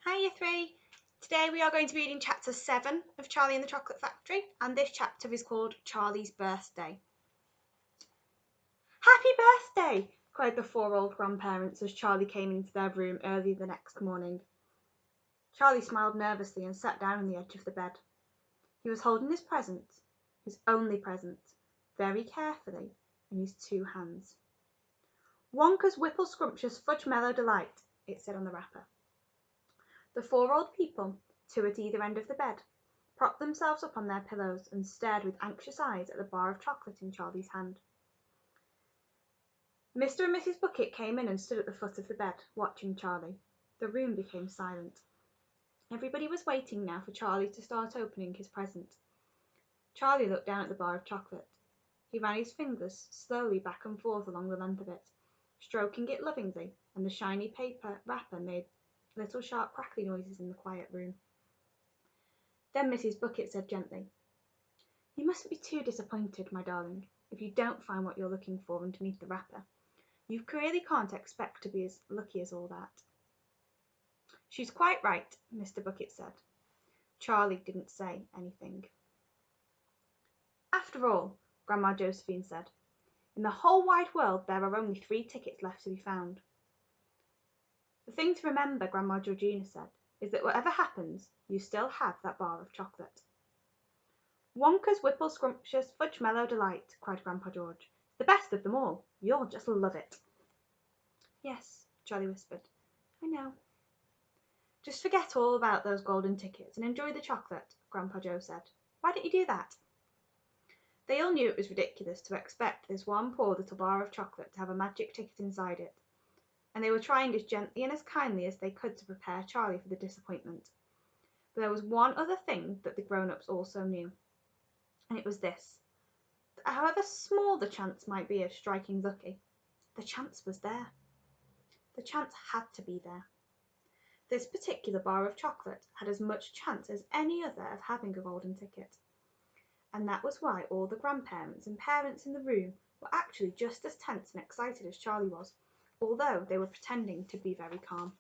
Hi Year 3! Today we are going to be reading chapter 7 of Charlie and the Chocolate Factory, and this chapter is called Charlie's Birthday. Happy birthday! Cried the 4 old grandparents as Charlie came into their room early the next morning. Charlie smiled nervously and sat down on the edge of the bed. He was holding his present, his only present, very carefully in his 2 hands. Wonka's Whipple Scrumptious Fudge Mellow Delight, it said on the wrapper. The 4 old people, 2 at either end of the bed, propped themselves up on their pillows and stared with anxious eyes at the bar of chocolate in Charlie's hand. Mr. and Mrs. Bucket came in and stood at the foot of the bed, watching Charlie. The room became silent. Everybody was waiting now for Charlie to start opening his present. Charlie looked down at the bar of chocolate. He ran his fingers slowly back and forth along the length of it, stroking it lovingly, and the shiny paper wrapper made little sharp crackly noises in the quiet room. Then Mrs. Bucket said gently, "You mustn't be too disappointed, my darling, if you don't find what you're looking for underneath the wrapper. You really can't expect to be as lucky as all that." "She's quite right," Mr. Bucket said. Charlie didn't say anything. "After all," Grandma Josephine said, "in the whole wide world there are only 3 tickets left to be found." "The thing to remember," Grandma Georgina said, "is that whatever happens, you still have that bar of chocolate." "Wonka's Whipple Scrumptious Fudge Mellow Delight," cried Grandpa George. "The best of them all. You'll just love it." "Yes," Charlie whispered. "I know." "Just forget all about those golden tickets and enjoy the chocolate," Grandpa Joe said. "Why don't you do that?" They all knew it was ridiculous to expect this one poor little bar of chocolate to have a magic ticket inside it, and they were trying as gently and as kindly as they could to prepare Charlie for the disappointment. But there was one other thing that the grown-ups also knew, and it was this, that however small the chance might be of striking lucky, the chance was there. The chance had to be there. This particular bar of chocolate had as much chance as any other of having a golden ticket. And that was why all the grandparents and parents in the room were actually just as tense and excited as Charlie was, although they were pretending to be very calm.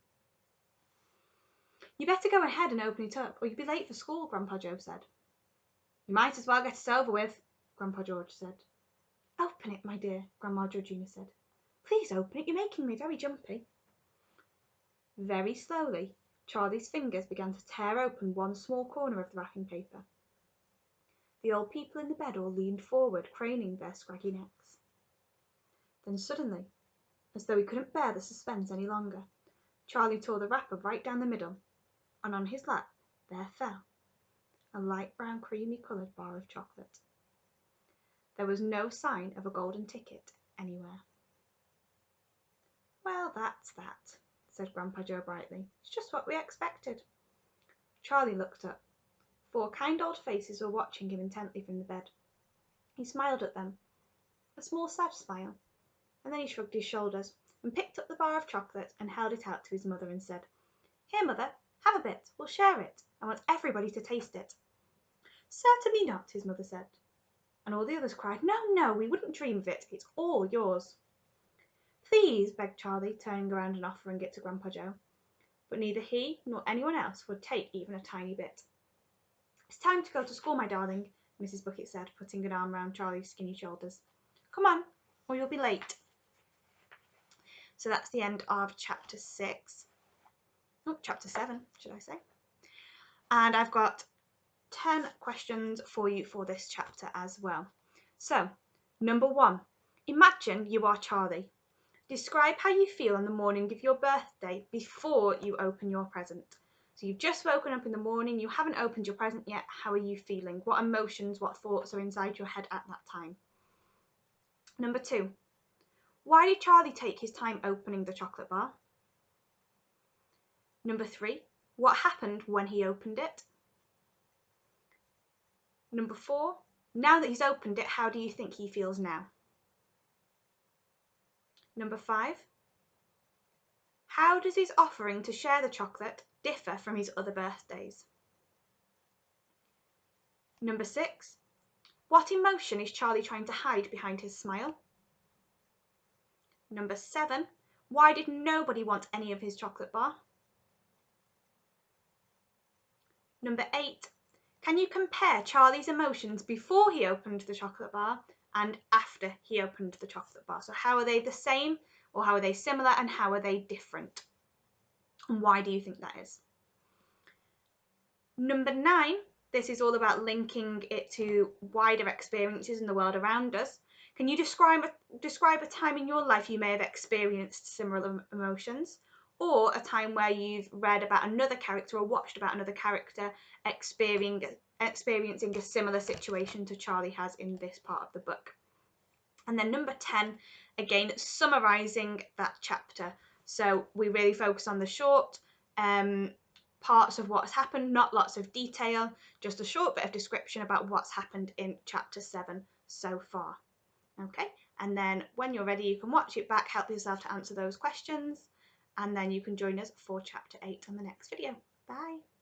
"You better go ahead and open it up, or you'll be late for school," Grandpa Joe said. "You might as well get it over with," Grandpa George said. "Open it, my dear," Grandma Georgina said. "Please open it, you're making me very jumpy." Very slowly, Charlie's fingers began to tear open one small corner of the wrapping paper. The old people in the bed all leaned forward, craning their scraggy necks. Then suddenly, as though he couldn't bear the suspense any longer, Charlie tore the wrapper right down the middle, and on his lap there fell a light brown creamy-coloured bar of chocolate. There was no sign of a golden ticket anywhere. "Well, that's that," said Grandpa Joe brightly. "It's just what we expected." Charlie looked up. 4 kind old faces were watching him intently from the bed. He smiled at them, a small sad smile, and then he shrugged his shoulders and picked up the bar of chocolate and held it out to his mother and said, "Here, Mother, have a bit. We'll share it. I want everybody to taste it." "Certainly not," his mother said. And all the others cried, "No, no, we wouldn't dream of it. It's all yours." "Please," begged Charlie, turning around and offering it to Grandpa Joe. But neither he nor anyone else would take even a tiny bit. "It's time to go to school, my darling," Mrs. Bucket said, putting an arm round Charlie's skinny shoulders. "Come on, or you'll be late." So that's the end of chapter 6. Oh, chapter 7, should I say. And I've got 10 questions for you for this chapter as well. So, number 1, imagine you are Charlie. Describe how you feel on the morning of your birthday before you open your present. So you've just woken up in the morning, you haven't opened your present yet. How are you feeling? What emotions, what thoughts are inside your head at that time? Number 2, why did Charlie take his time opening the chocolate bar? Number 3, what happened when he opened it? Number 4, now that he's opened it, how do you think he feels now? Number 5, how does his offering to share the chocolate differ from his other birthdays? Number 6, what emotion is Charlie trying to hide behind his smile? Number 7, why did nobody want any of his chocolate bar? Number 8. Can you compare Charlie's emotions before he opened the chocolate bar and after he opened the chocolate bar? So how are they the same, or how are they similar, and how are they different? And why do you think that is? Number 9. This is all about linking it to wider experiences in the world around us. Can you describe a time in your life you may have experienced similar emotions, or a time where you've read about another character or watched about another character experiencing a similar situation to Charlie has in this part of the book? And then number 10, again, summarising that chapter. So we really focus on the short parts of what's happened, not lots of detail, just a short bit of description about what's happened in chapter 7 so far. Okay, and then when you're ready, you can watch it back, help yourself to answer those questions, and then you can join us for chapter 8 on the next video. Bye.